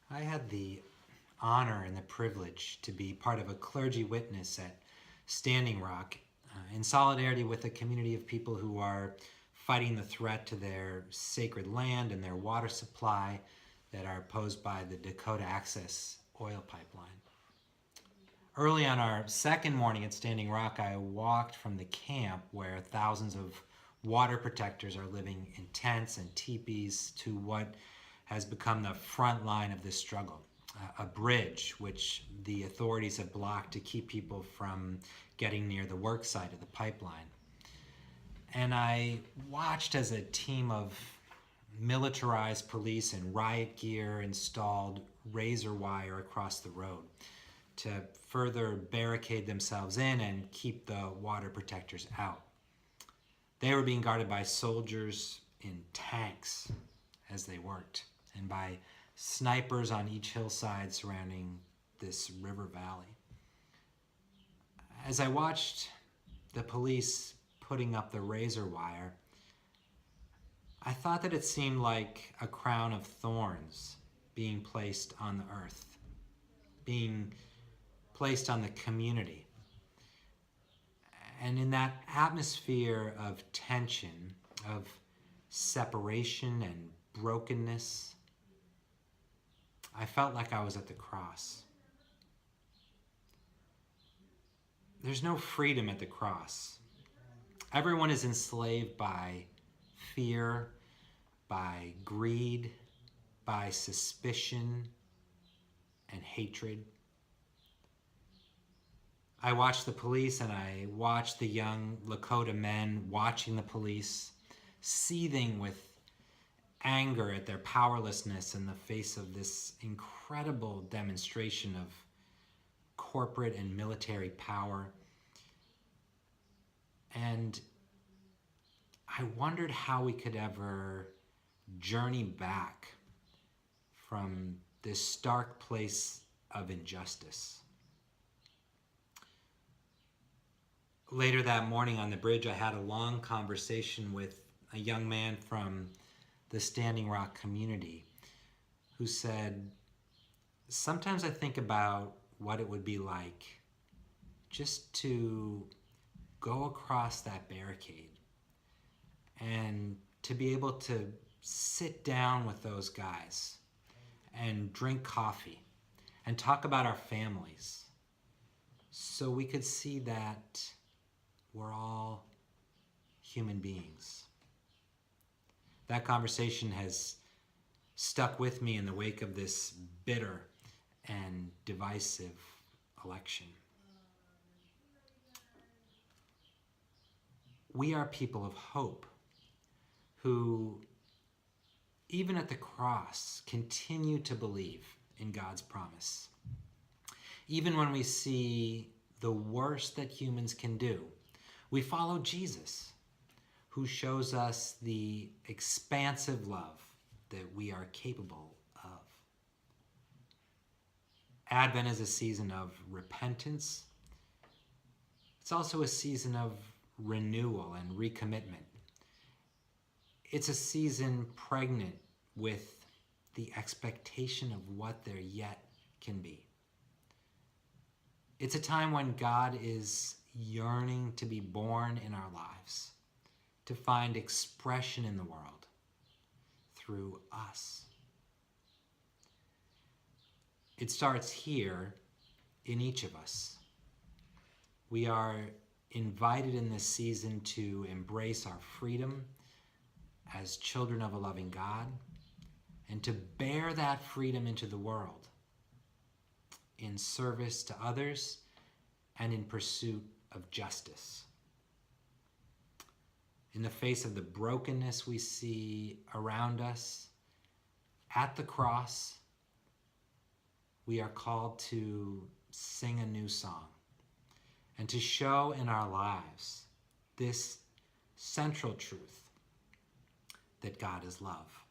I had the honor and the privilege to be part of a clergy witness at Standing Rock in solidarity with a community of people who are fighting the threat to their sacred land and their water supply that are posed by the Dakota Access oil pipeline. Early on our second morning at Standing Rock, I walked from the camp where thousands of water protectors are living in tents and teepees to what has become the front line of this struggle, a bridge which the authorities have blocked to keep people from getting near the work site of the pipeline. And I watched as a team of militarized police in riot gear installed razor wire across the road to further barricade themselves in and keep the water protectors out. They were being guarded by soldiers in tanks as they worked, and by snipers on each hillside surrounding this river valley. As I watched the police putting up the razor wire, I thought that it seemed like a crown of thorns being placed on the earth, being placed on the community. And in that atmosphere of tension, of separation and brokenness, I felt like I was at the cross. There's no freedom at the cross. Everyone is enslaved by fear, by greed, by suspicion and hatred. I watched the police and I watched the young Lakota men watching the police, seething with anger at their powerlessness in the face of this incredible demonstration of corporate and military power. And I wondered how we could ever journey back from this stark place of injustice. Later that morning on the bridge, I had a long conversation with a young man from the Standing Rock community who said, sometimes I think about what it would be like just to go across that barricade and to be able to sit down with those guys and drink coffee and talk about our families so we could see that we're all human beings. That conversation has stuck with me in the wake of this bitter and divisive election. We are people of hope who, even at the cross, continue to believe in God's promise. Even when we see the worst that humans can do, we follow Jesus, who shows us the expansive love that we are capable of. Advent is a season of repentance. It's also a season of renewal and recommitment. It's a season pregnant with the expectation of what there yet can be. It's a time when God is yearning to be born in our lives, to find expression in the world through us. It starts here in each of us. We are invited in this season to embrace our freedom as children of a loving God and to bear that freedom into the world in service to others and in pursuit of justice. In the face of the brokenness we see around us, at the cross, we are called to sing a new song and to show in our lives this central truth that God is love.